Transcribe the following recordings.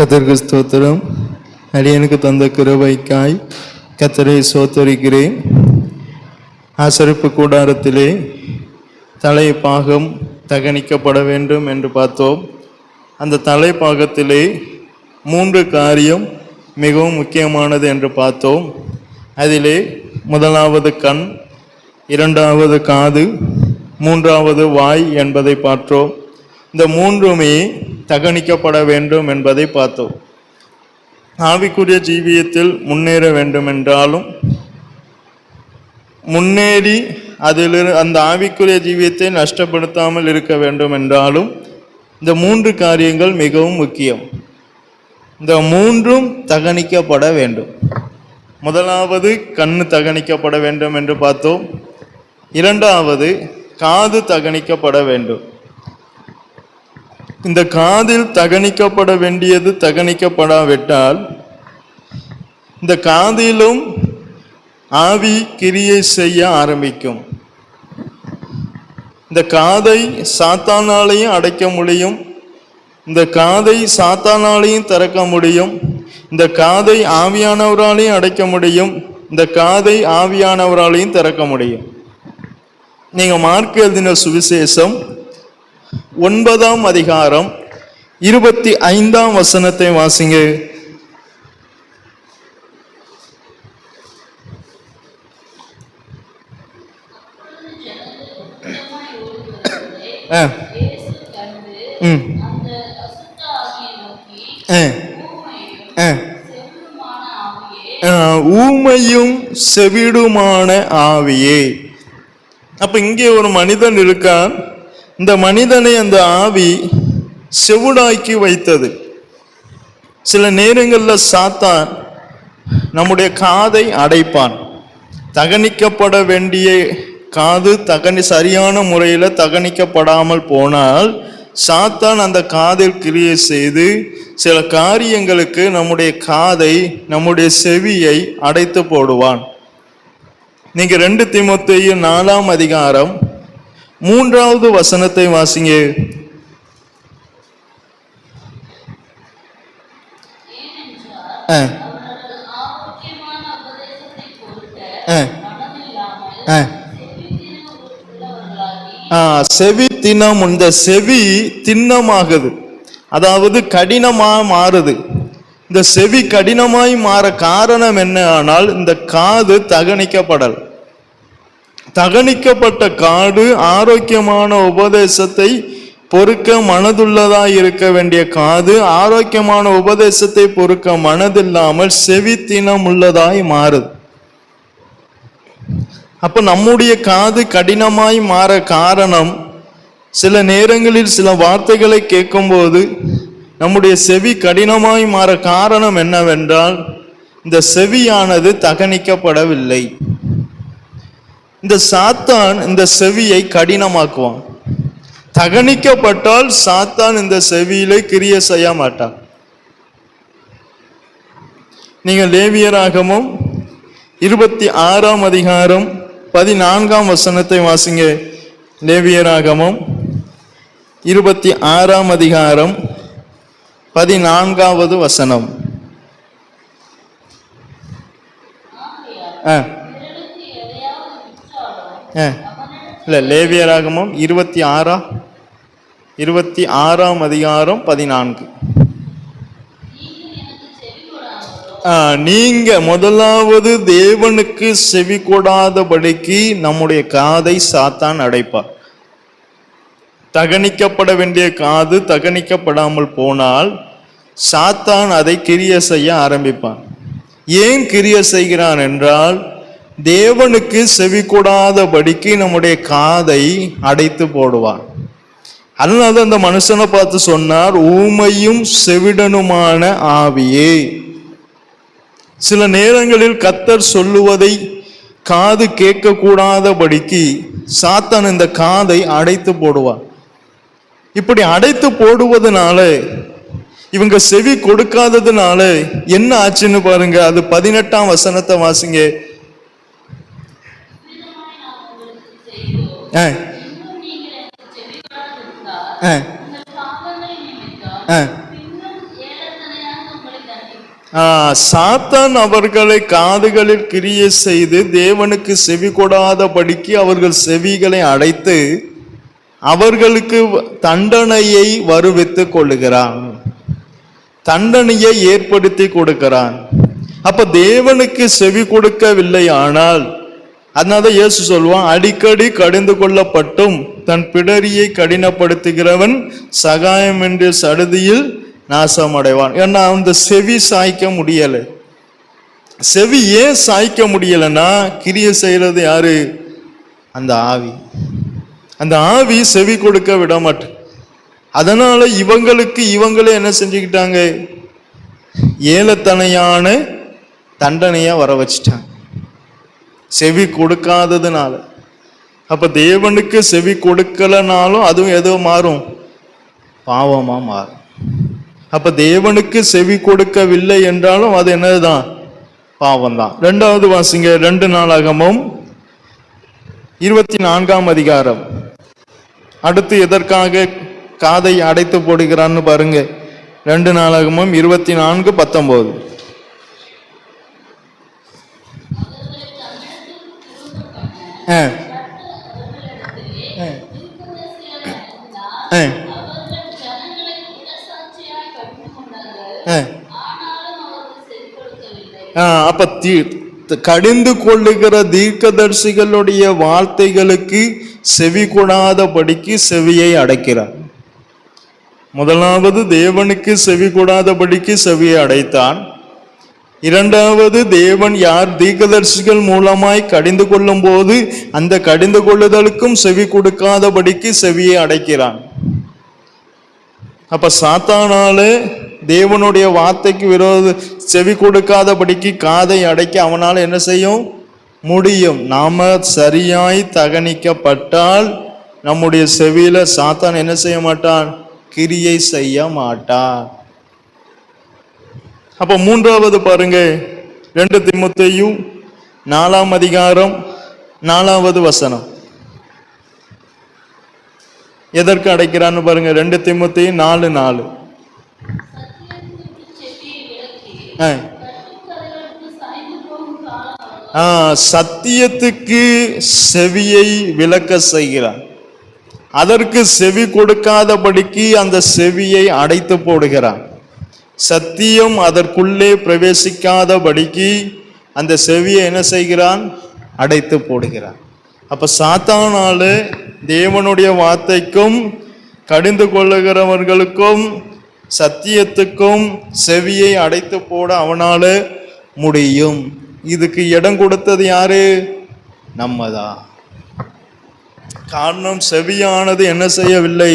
கர்த்தருக்கு ஸ்தோத்திரம். அடியனுக்கு தந்த கிருபைக்காய் கர்த்தரை ஸ்தோத்திரிக்கிறேன். ஆசரிப்பு கூடாரத்திலே தலைப்பாகம் தகனிக்கப்பட வேண்டும் என்று பார்த்தோம். அந்த தலைப்பாகத்திலே 3 காரியம் மிகவும் முக்கியமானது என்று பார்த்தோம். அதிலே முதலாவது கண், 2வது காது, 3வது வாய் என்பதை பார்த்தோம். இந்த 3மே தகனிக்கப்பட வேண்டும் என்பதை பார்த்தோம். ஆவிக்குரிய ஜீவியத்தில் முன்னேற வேண்டும் என்றாலும் முன்னேறி அதிலிருந்து அந்த ஆவிக்குரிய ஜீவியத்தை நஷ்டப்படுத்தாமல் இருக்க வேண்டும் என்றாலும் இந்த 3 காரியங்கள் மிகவும் முக்கியம். இந்த 3ம் தகனிக்கப்பட வேண்டும். முதலாவது கண்ணு தகனிக்கப்பட வேண்டும் என்று பார்த்தோம். 2வது காது தகனிக்கப்பட வேண்டும். இந்த காதில் தகனிக்கப்பட வேண்டியது தகனிக்கப்படாவிட்டால் இந்த காதிலும் ஆவி கிரியை செய்ய ஆரம்பிக்கும். இந்த காதை சாத்தானாலையும் அடைக்க முடியும், இந்த காதை சாத்தானாலையும் திறக்க முடியும், இந்த காதை ஆவியானவராலையும் அடைக்க முடியும், இந்த காதை ஆவியானவராலையும் திறக்க முடியும். நீங்க மார்க் எழுதின சுவிசேஷம் 9ஆம் அதிகாரம் 25ஆம் வசனத்தை வாசிங்க. ஊமையும் செவிடுமான ஆவியே. அப்ப இங்கே ஒரு மனிதன் இருக்கான். இந்த மனிதனை அந்த ஆவி செவிடாக்கி வைத்தது. சில நேரங்களில் சாத்தான் நம்முடைய காதை அடைப்பான். தகனிக்கப்பட வேண்டிய காது சரியான முறையில் தகனிக்கப்படாமல் போனால் சாத்தான் அந்த காதில் கிரியை செய்து சில காரியங்களுக்கு நம்முடைய காதை, நம்முடைய செவியை அடைத்து போடுவான். நீங்க 2 தீமோத்தேயு 4ஆம் அதிகாரம் 3வது வசனத்தை வாசிங்க. செவி தினம். இந்த செவி திண்ணமாகுது, அதாவது கடினமா மாறுது. இந்த செவி கடினமாய் மாற காரணம் என்ன ஆனால் இந்த காது தகனிக்கப்படல். தகனிக்கப்பட்ட காது ஆரோக்கியமான உபதேசத்தை பொறுக்க மனதுள்ளதாய் இருக்க வேண்டிய காது ஆரோக்கியமான உபதேசத்தை பொறுக்க மனதில்லாமல் செவி தினம் உள்ளதாய் மாறுது. அப்ப நம்முடைய காது கடினமாய் மாற காரணம், சில நேரங்களில் சில வார்த்தைகளை கேட்கும்போது நம்முடைய செவி கடினமாய் மாற காரணம் என்னவென்றால் இந்த செவியானது தகனிக்கப்படவில்லை. இந்த சாத்தான் இந்த செவியை கடினமாக்குவான். தகனிக்கப்பட்டால் சாத்தான் இந்த செவியிலே கிரியை செய்ய மாட்டான். நீங்க லேவியராகமம் 26ஆம் அதிகாரம் 14ஆம் வசனத்தை வாசிங்க. லேவியராகமம் 26ஆம் அதிகாரம் 14வது வசனம். இல்ல, லேவியராகமம் 26ஆம் அதிகாரம் 14. நீங்க முதலாவது தேவனுக்கு செவி கொடாதபடிக்கு நம்முடைய காதை சாத்தான் அடைப்பார். தகனிக்கப்பட வேண்டிய காது தகனிக்கப்படாமல் போனால் சாத்தான் அதை கிரியை செய்ய ஆரம்பிப்பான். ஏன் கிரியை செய்கிறான் என்றால் தேவனுக்கு செவி கொடாதபடிக்கு நம்முடைய காதை அடைத்து போடுவான். அதனால அந்த மனுஷனை பார்த்து சொன்னார், ஊமையும் செவிடனுமான ஆவியே. சில நேரங்களில் கர்த்தர் சொல்லுவதை காது கேட்க கூடாதபடிக்கு சாத்தான் இந்த காதை அடைத்து போடுவான். இப்படி அடைத்து போடுவதனால இவங்க செவி கொடுக்காததுனால என்ன ஆச்சுன்னு பாருங்க. அது 18ஆம் வசனத்தை வாசிங்க. சாத்தான் அவர்களை காதுகளில் கிரியை செய்து தேவனுக்கு செவி கொடாதபடிக்கு அவர்கள் செவிகளை அடைத்து அவர்களுக்கு தண்டனையை வருவித்துக் கொள்ளுகிறான், தண்டனையை ஏற்படுத்தி கொடுக்கிறான். அப்ப தேவனுக்கு செவி கொடுக்கவில்லை ஆனால், அதனால இயேசு சொல்லுவான், அடிக்கடி கடிந்து கொள்ளப்பட்டும் தன் பிடரியை கடினப்படுத்துகிறவன் சகாயம் என்று சடுதியில் நாசம் அடைவான். ஏன்னா அந்த செவி சாய்க்க முடியல. செவி ஏன் சாய்க்க முடியலன்னா, கிரியை செய்யறது யாரு? அந்த ஆவி. அந்த ஆவி செவி கொடுக்க விட மாட்டேன். அதனால இவங்களே என்ன செஞ்சுக்கிட்டாங்க? ஏலத்தனையான தண்டனைய வர வச்சிட்டாங்க, செவி கொடுக்காததுனால. அப்ப தேவனுக்கு செவி கொடுக்கலனாலும் அதுவும் எதோ மாறும், பாவமா மாறும். அப்ப தேவனுக்கு செவி கொடுக்கவில்லை என்றாலும் அது என்னதுதான்? பாவம் தான். 2வது வாசிங்க, 2 நாளாகமம் 24ஆம் அதிகாரம். அடுத்து எதற்காக காதை அடைத்து போடுகிறான்னு பாருங்க. 2 நாளாகமம் 24:19. அப்ப கடிந்து கொள்ளுகிற தீர்க்கதரிசிகளுடைய வார்த்தைகளுக்கு செவி கொடாதபடிக்கு செவியை அடைக்கிறார். முதலாவது தேவனுக்கு செவி கொடாதபடிக்கு செவியை அடைத்தான். 2வது தேவன் யார் தீர்க்கதரிசிகள் மூலமாய் கடிந்து கொள்ளும் போது அந்த கடிந்து கொள்ளுதலுக்கும் செவி கொடுக்காதபடிக்கு செவியை அடைக்கிறான். அப்ப சாத்தானால தேவனுடைய வார்த்தைக்கு செவி கொடுக்காதபடிக்கு காதை அடைக்க அவனால் என்ன செய்யும் முடியும்? நாம சரியாய் தகனிக்கப்பட்டால் நம்முடைய செவியில சாத்தான் என்ன செய்ய மாட்டான்? கிரியை செய்ய மாட்டான். அப்ப 3வது பாருங்க, 2 தீமோத்தேயு 4ஆம் அதிகாரம் 4வது வசனம். எதற்கு அடைக்கிறான்னு பாருங்க. 2 தீமோத்தேயு 4:4. சத்தியத்துக்கு செவியை விலக்க செய்கிறான். அதற்கு செவி கொடுக்காதபடிக்கு அந்த செவியை அடைத்து போடுகிறான். சத்தியம் அதற்குள்ளே பிரவேசிக்காதபடிக்கு அந்த செவியை என்ன செய்கிறான்? அடைத்து போடுகிறான். அப்ப சாத்தானால தேவனுடைய வார்த்தைக்கும் கடிந்து கொள்ளுகிறவர்களுக்கும் சத்தியத்துக்கும் செவியை அடைத்து போட அவனால முடியும். இதுக்கு இடம் கொடுத்தது யாரு? நம்மதான். காரணம், செவியானது என்ன செய்யவில்லை?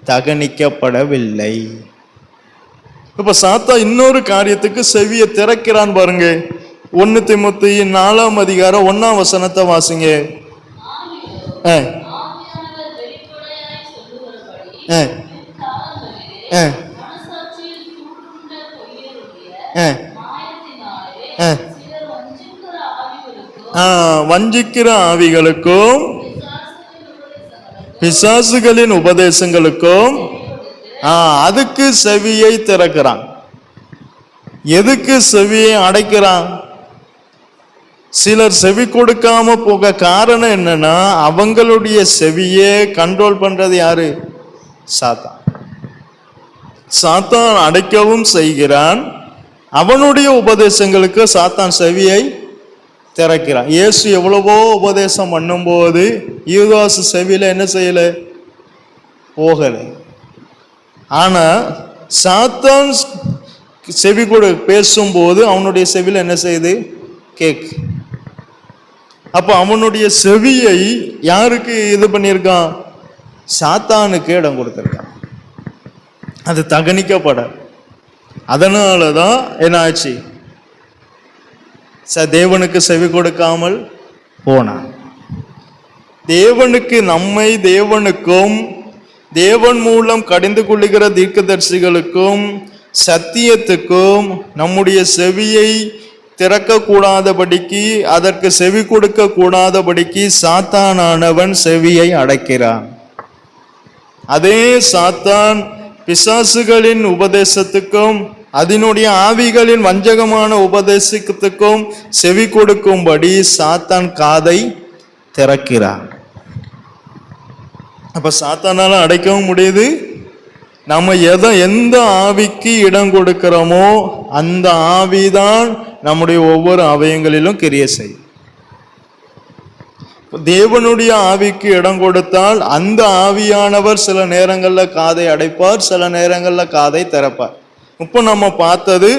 தகனிக்கப்படவில்லை. இப்ப சாத்தா இன்னொரு காரியத்துக்கு செவியை திறக்கிறான் பாருங்க. 1 தீமோத்தேயு 4ஆம் அதிகாரம் 1ஆம் வசனத்தை வாசிங்க. வஞ்சிக்கிற ஆவிகளுக்கும் பிசாசுகளின் உபதேசங்களுக்கும் அதுக்கு செவியை திறக்கிறான். எதுக்கு செவியை அடைக்கிறான்? சிலர் செவி கொடுக்காம போக காரணம் என்னன்னா, அவங்களுடைய செவியை கண்ட்ரோல் பண்றது யாரு? சாத்தான். சாத்தான் அடைக்கவும் செய்கிறான். அவனுடைய உபதேசங்களுக்கு சாத்தான் செவியை திறக்கிறான். இயேசு எவ்வளவோ உபதேசம் பண்ணும்போது யூதாசு செவியில என்ன செய்யல? போகல. ஆனா சாத்தான் செவி கூட பேசும்போது அவனுடைய செவியில என்ன செய்யுது? கேக்கு. அப்ப அவனுடைய செவியை யாருக்கு இது பண்ணியிருக்கான்? சாத்தானுக்கு இடம் கொடுத்திருக்கான். அது தகனிக்கப்பட. அதனாலதான் என்ன ஆச்சு? தேவனுக்கு செவி கொடுக்காமல் போனான். தேவனுக்கு, நம்மை தேவனுக்கும் தேவன் மூலம் கடிந்து கொள்ளுகிற தீர்க்கதரிசிகளுக்கும் சத்தியத்துக்கும் நம்முடைய செவியை திறக்க கூடாதபடிக்கு, அதற்கு செவி கொடுக்க கூடாதபடிக்கு சாத்தானானவன் செவியை அடைக்கிறான். அதே சாத்தான் பிசாசுகளின் உபதேசத்துக்கும் அதனுடைய ஆவிகளின் வஞ்சகமான உபதேசத்துக்கும் செவி கொடுக்கும்படி சாத்தான் காதை திறக்கிறான். அப்ப சாத்தானால அடைக்கவும் முடியுது. நம்ம எந்த ஆவிக்கு இடம் கொடுக்கிறோமோ அந்த ஆவிதான் நம்முடைய ஒவ்வொரு அவயங்களிலும் கிரியை செய்யும். தேவனுடைய ஆவிக்கு இடம் கொடுத்தால் அந்த ஆவியானவர் சில நேரங்களில் காதை அடைப்பார், சில நேரங்களில் காதை திறப்பார். இப்போ நம்ம பார்த்தது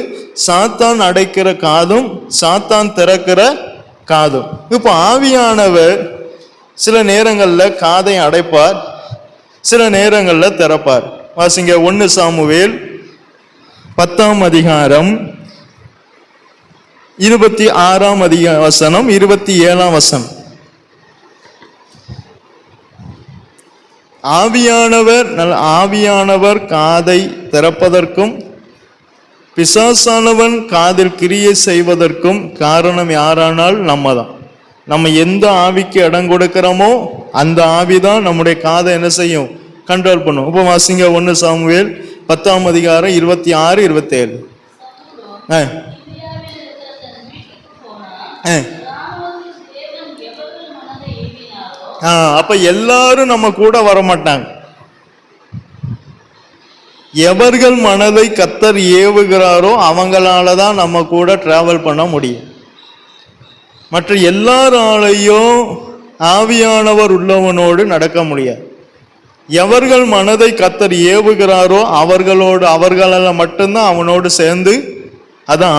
சாத்தான் அடைக்கிற காதும் சாத்தான் திறக்கிற காதும். இப்போ ஆவியானவர் சில நேரங்களில் காதை அடைப்பார், சில நேரங்களில் திறப்பார். வாசிங்க 1 சாமுவேல் 10ஆம் அதிகாரம் 26ஆம் வசனம் 27ஆம் வசனம். ஆவியானவர் காதை திறப்பதற்கும் பிசாசானவன் காதில் கிரியை செய்வதற்கும் காரணம் யாரானால் நம்ம தான். நம்ம எந்த ஆவிக்கு இடம் கொடுக்கிறோமோ அந்த ஆவிதான் நம்முடைய காதை என்ன செய்யும், கண்ட்ரோல் பண்ணும். இப்போ வாசிங்க 1 சாமுவேல் 10ஆம் அதிகாரம் 26, 27. அப்ப எல்லாரும் நம்ம கூட வர மாட்டாங்க. எவர்கள் மனதை கர்த்தர் ஏவுகிறாரோ அவங்களாலதான் நம்ம கூட டிராவல் பண்ண முடியும். மற்ற எல்லாராலையும் ஆவியானவர் உள்ளவனோடு நடக்க முடியாது. எவர்கள் மனதை கர்த்தர் ஏவுகிறாரோ அவர்களால மட்டும்தான் அவனோடு சேர்ந்து, அதான்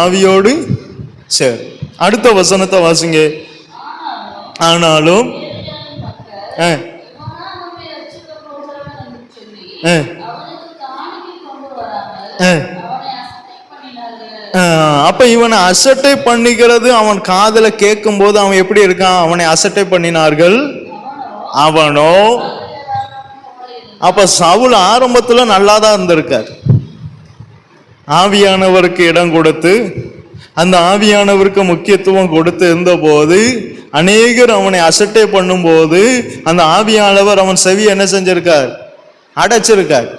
ஆவியோடு சேர். அடுத்த வசனத்தை வாசிங்க. ஆனாலும் அப்ப இவனை அசட்டை பண்ணிக்கிறது அவன் காதல கேட்கும் போது அவன் எப்படி இருக்கான், அவனை அசட்டை பண்ணினார்கள் அவனோ. அப்ப சவுல் ஆரம்பத்துல நல்லாதான் இருந்திருக்கார். ஆவியானவருக்கு இடம் கொடுத்து அந்த ஆவியானவருக்கு முக்கியத்துவம் கொடுத்து இருந்த போது அநேகர் அவனை அசட்டை பண்ணும் போது அந்த ஆவியானவர் அவன் செவி என்ன செஞ்சிருக்கார், அடைச்சிருக்கார்.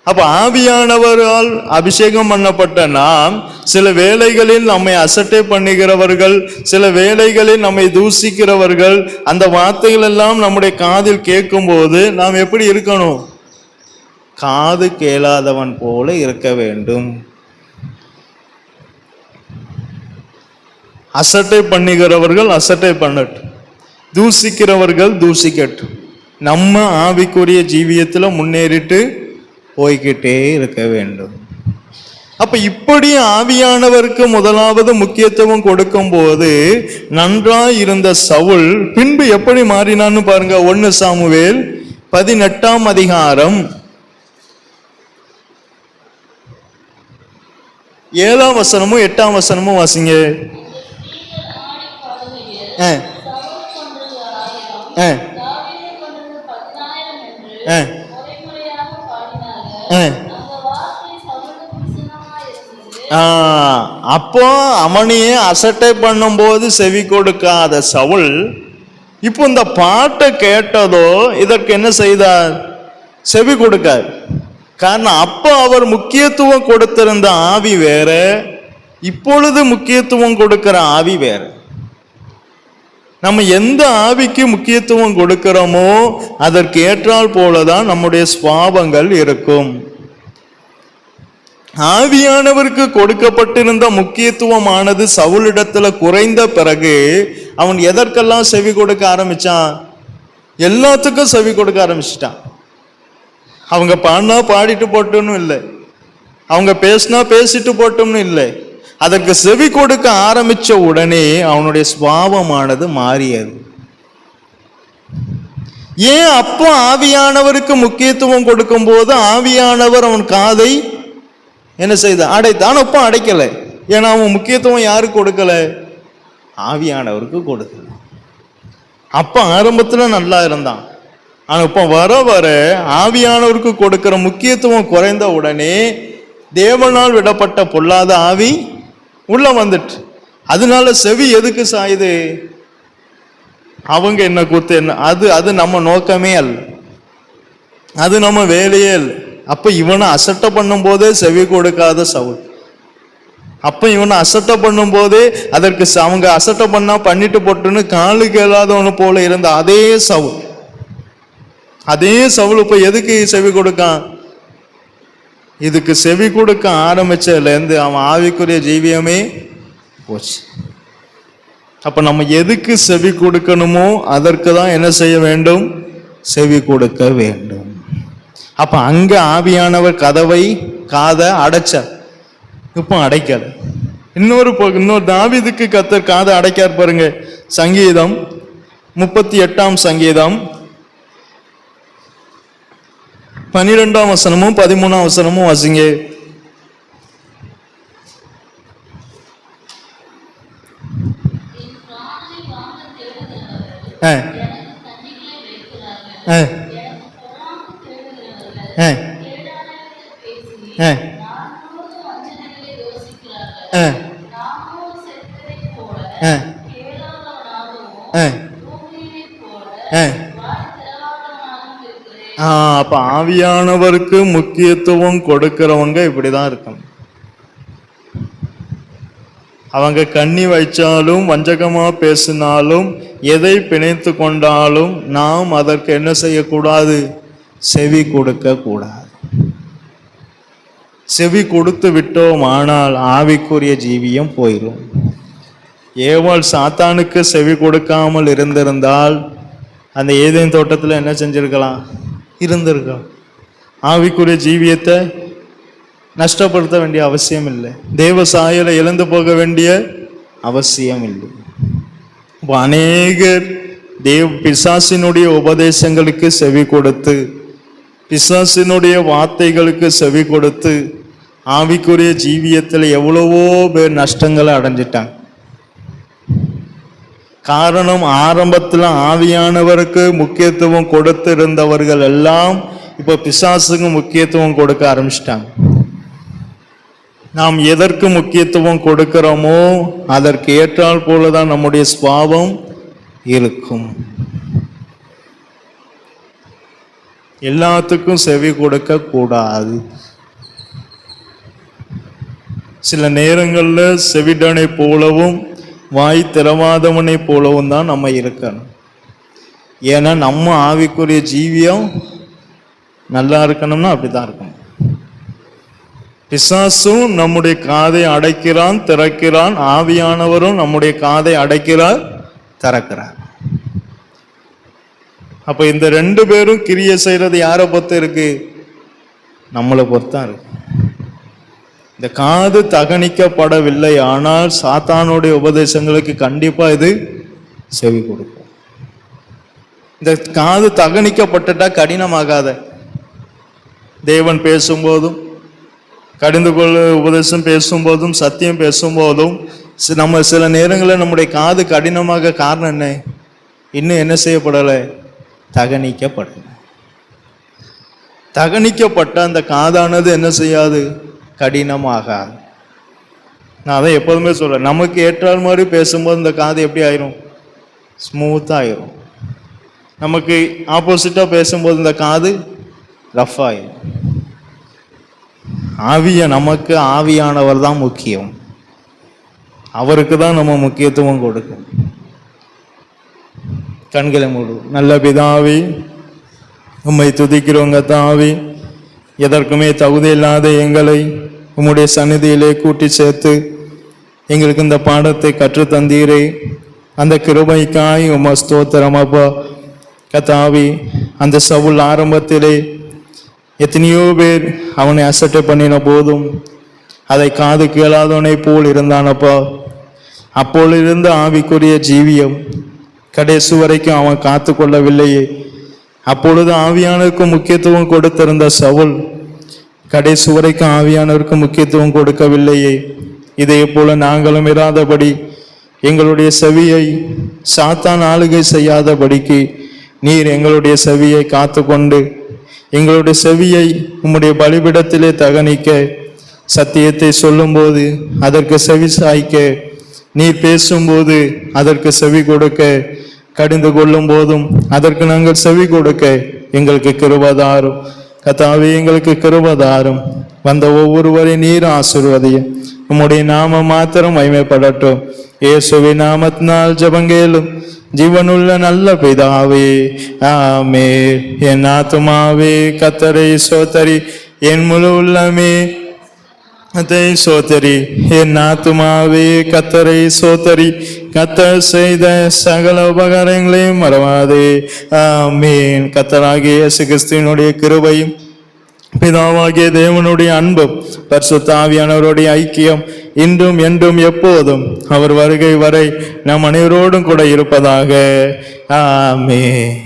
அப்ப ஆவியானவரால் அபிஷேகம் பண்ணப்பட்ட நாம் சில வேளைகளில் நம்மை அசட்டை பண்ணுகிறவர்கள், சில வேளைகளில் நம்மை தூசிக்கிறவர்கள், அந்த வார்த்தைகள் எல்லாம் நம்முடைய காதில் கேட்கும் போது நாம் எப்படி இருக்கணும், காது கேளாதவன் போல இருக்க வேண்டும். அசட்டை பண்ணுகிறவர்கள் அசட்டை பண்ணட்டும், தூசிக்கிறவர்கள் தூசிக்கட்டும். நம்ம ஆவிக்குரிய ஜீவியத்துல முன்னேறிட்டு போய்கிட்டே இருக்க வேண்டும். அப்ப இப்படி ஆவியானவருக்கு முதலாவது முக்கியத்துவம் கொடுக்கும் போது நன்றாய் இருந்த சவுல் பின்பு எப்படி மாறினான்னு பாருங்க. 1 சாமுவேல் 18ஆம் அதிகாரம் 7ஆம் வசனமும் 8ஆம் வசனமும் வாசிங்க. அப்போ அவனையே அசட்டை பண்ணும் போது செவி கொடுக்காத சவுல் இப்போ இந்த பாட்டை கேட்டதோ இதற்கு என்ன செய்தார், செவி கொடுக்கார். காரணம் அப்போ அவர் முக்கியத்துவம் கொடுத்திருந்த ஆவி வேற, இப்பொழுது முக்கியத்துவம் கொடுக்கிற ஆவி வேற. நம்ம எந்த ஆவிக்கு முக்கியத்துவம் கொடுக்கிறோமோ அதற்கு ஏற்றால் போலதான் நம்முடைய சுபாவங்கள் இருக்கும். ஆவியானவருக்கு கொடுக்கப்பட்டிருந்த முக்கியத்துவமானது சவுலிடத்துல குறைந்த பிறகு அவன் எதற்கெல்லாம் செவி கொடுக்க ஆரம்பிச்சான், எல்லாத்துக்கும் செவி கொடுக்க ஆரம்பிச்சிட்டான். அவங்க பாடினா பாடிட்டு போட்டோன்னு இல்லை, அவங்க பேசினா பேசிட்டு போட்டோம்னு இல்லை, அதற்கு செவி கொடுக்க ஆரம்பிச்ச உடனே அவனுடைய சுபாவமானது மாறியது. ஏன் அப்போ ஆவியானவருக்கு முக்கியத்துவம் கொடுக்கும் போது ஆவியானவர் அவன் காதை என்ன செய்த, அடைத்தான். அப்போ அடைக்கல. ஏன்னா அவன் முக்கியத்துவம் யாருக்கு கொடுக்கல, ஆவியானவருக்கு கொடுக்கல. அப்ப ஆரம்பத்துல நல்லா இருந்தான். ஆனா இப்ப வர வர ஆவியானவருக்கு கொடுக்கிற முக்கியத்துவம் குறைந்த உடனே தேவனால் விடப்பட்ட பொல்லாத ஆவி உள்ள வந்துட்டு. அதனால செவி எதுக்கு சாயுது, அவங்க என்ன கூத்து என்ன, அது நம்ம நோக்கமே அல்ல, அது நம்ம வேலையே இல்லை. அப்ப இவனை அசட்டை பண்ணும் போதே செவி கொடுக்காத சவுல், அப்ப இவனை அசட்டை பண்ணும் போதே அதற்கு அவங்க அசட்டை பண்ணா பண்ணிட்டு போட்டுன்னு காலு கேளாதவனு போல இருந்த அதே சவுல் இப்ப எதுக்கு செவி கொடுக்கான்? இதுக்கு செவி கொடுக்க ஆரம்பிச்சதுல இருந்து அவன் ஆவிக்குரிய ஜீவியமே போச்சு. அப்ப நம்ம எதுக்கு செவி கொடுக்கணுமோ அதற்கு தான் என்ன செய்ய வேண்டும்? செவி கொடுக்க வேண்டும். அப்ப அங்க ஆவியானவர் காதை அடைச்சார், இப்ப அடைக்கல. இன்னொரு தாவீதுக்கு கர்த்தர் காதை அடைக்கார் பாருங்க. சங்கீதம் 38 சங்கீதம் 12 வசனமும் 13 வசனமும் வாசிங்க. அப்ப ஆவியானவருக்கு முக்கியத்துவம் கொடுக்கிறவங்க இப்படிதான் இருக்கணும். அவங்க கண்ணி வைச்சாலும் வஞ்சகமா பேசினாலும் எதை பிணைத்து கொண்டாலும் நாம் அதற்கு என்ன செய்யக்கூடாது? செவி கொடுக்க கூடாது. செவி கொடுத்து விட்டோம் ஆனால் ஆவிக்குரிய ஜீவியம் போயிடும். ஏவாள் சாத்தானுக்கு செவி கொடுக்காமல் இருந்திருந்தால் அந்த ஏதேன் தோட்டத்தில் என்ன செஞ்சிருக்கலாம்? இருந்திருக்கலாம். ஆவிக்குரிய ஜீவியத்தை நஷ்டப்படுத்த வேண்டிய அவசியம் இல்லை. தேவ சாயலை இழந்து போக வேண்டிய அவசியம் இல்லை. அநேகர் பிசாசினுடைய உபதேசங்களுக்கு செவி கொடுத்து, பிசாசினுடைய வார்த்தைகளுக்கு செவி கொடுத்து ஆவிக்குரிய ஜீவியத்தில் எவ்வளவோ பேர் நஷ்டங்களை அடைஞ்சிட்டாங்க. காரணம், ஆரம்பத்தில் ஆவியானவருக்கு முக்கியத்துவம் கொடுத்து இருந்தவர்கள் எல்லாம் இப்ப பிசாசுக்கு முக்கியத்துவம் கொடுக்க ஆரம்பிச்சிட்டாங்க. நாம் எதற்கு முக்கியத்துவம் கொடுக்கிறோமோ அதற்கு ஏற்றால் போலதான் நம்முடைய சுபாவம் இருக்கும். எல்லாத்துக்கும் செவி கொடுக்க கூடாது. சில நேரங்களில் செவிடனை போலவும் வாய் திறவாதவனை போலவும் தான் நம்ம இருக்கணும். ஏன்னா நம்ம ஆவிக்குரிய ஜீவியம் நல்லா இருக்கணும்னா அப்படிதான் இருக்கணும். பிசாசும் நம்முடைய காதை அடைக்கிறான், திறக்கிறான். ஆவியானவரும் நம்முடைய காதை அடைக்கிறார், திறக்கிறார். அப்ப இந்த ரெண்டு பேரும் கிரியை செய்யறது யாரை பொறுத்து இருக்கு? நம்மளை பொறுத்தான் இருக்கு. இந்த காது தகனிக்கப்படவில்லை ஆனால் சாத்தானுடைய உபதேசங்களுக்கு கண்டிப்பா இது செவி கொடுக்கும். இந்த காது தகனிக்கப்பட்டுட்டா கடினமாகாத. தேவன் பேசும்போதும், கடிந்து கொள்ள உபதேசம் பேசும்போதும், சத்தியம் பேசும்போதும் நம்ம சில நேரங்களில் நம்முடைய காது கடினமாக காரணம் என்ன? இன்னும் என்ன செய்யப்படலை? தகனிக்கப்படலை. தகனிக்கப்பட்ட அந்த காதானது என்ன செய்யாது? கடினமாகாது. நான் அதை எப்போதுமே சொல்றேன், நமக்கு ஏற்றால் மாதிரி பேசும்போது இந்த காது எப்படி ஆயிரும்? ஸ்மூத்தா ஆயிரும். நமக்கு ஆப்போசிட்டா பேசும்போது இந்த காது ரஃப் ஆயிரும். நமக்கு ஆவியானவர் தான் முக்கியம். அவருக்கு தான் நம்ம முக்கியத்துவம் கொடுக்கணும். கண்களை மூடு. நல்ல பிதாவே, உம்மை துதிக்கிறோங்க தாவே. எதற்குமே தகுதி இல்லாத எங்களை உம்முடைய சந்நிதியிலே கூட்டி சேர்த்து எங்களுக்கு இந்த பாடத்தை கற்றுத்தந்தீரே. அந்த கிருபைக்காய் உம்மை ஸ்தோத்திரம் அப்பா. கத்தாவே, அந்த சவுல் ஆரம்பத்திலே எத்தனையோ பேர் அவனை அசட்டை பண்ணின போதும் அதை காது கேளாதவனை போல் இருந்தானப்பா. அப்போது இருந்த ஆவிக்குரிய ஜீவியம் கடைசி வரைக்கும் அவன் காத்து கொள்ளவில்லையே. அப்பொழுது ஆவியானவருக்கு முக்கியத்துவம் கொடுத்திருந்த சவுல் கடைசி வரைக்கும் ஆவியானவருக்கு முக்கியத்துவம் கொடுக்கவில்லையே. இதே போல நாங்களும் இராதபடி எங்களுடைய செவியை சாத்தான் ஆளுகை செய்யாதபடிக்கு நீர் எங்களுடைய செவியை காத்து கொண்டு எங்களுடைய செவியை உம்முடைய பலிபிடத்திலே தகனிக்க, சத்தியத்தை சொல்லும்போது அதற்கு செவி சாய்க்க, நீர் பேசும்போது அதற்கு செவி கொடுக்க, கடிந்து கொள்ளும் போதும் அதற்கு நாங்கள் செவி கொடுக்க எங்களுக்கு கிருபை தாரும். கர்த்தாவே எங்களுக்கு கிருபை தாரும். வந்த ஒவ்வொருவரை நீர் ஆசீர்வதியும். உம்முடைய நாமம் மாத்திரம் மகிமைப்படட்டும். இயேசுவின் நாமத்தினால் ஜெபங்கேளும் ஜீவனுள்ள நல்ல பிதாவே, ஆமென். என் ஆத்துமாவே கர்த்தரை சோதரி, என் முழு உள்ளமே அதை சோதரி. என் ஆத்துமாவே கர்த்தரை சோதரி, கர்த்தர் செய்த சகல உபகாரங்களையும் மறவாதே. ஆமென். கர்த்தராகிய இயேசு கிறிஸ்துவினுடைய கிருபையும் பிதாவாகிய தேவனுடைய அன்பும் பரிசுத்த ஆவியானவருடைய ஐக்கியம் இன்றும் என்றும் எப்போதும் அவர் வருகை வரை நம் அனைவரோடும் கூட இருப்பதாக. ஆமென்.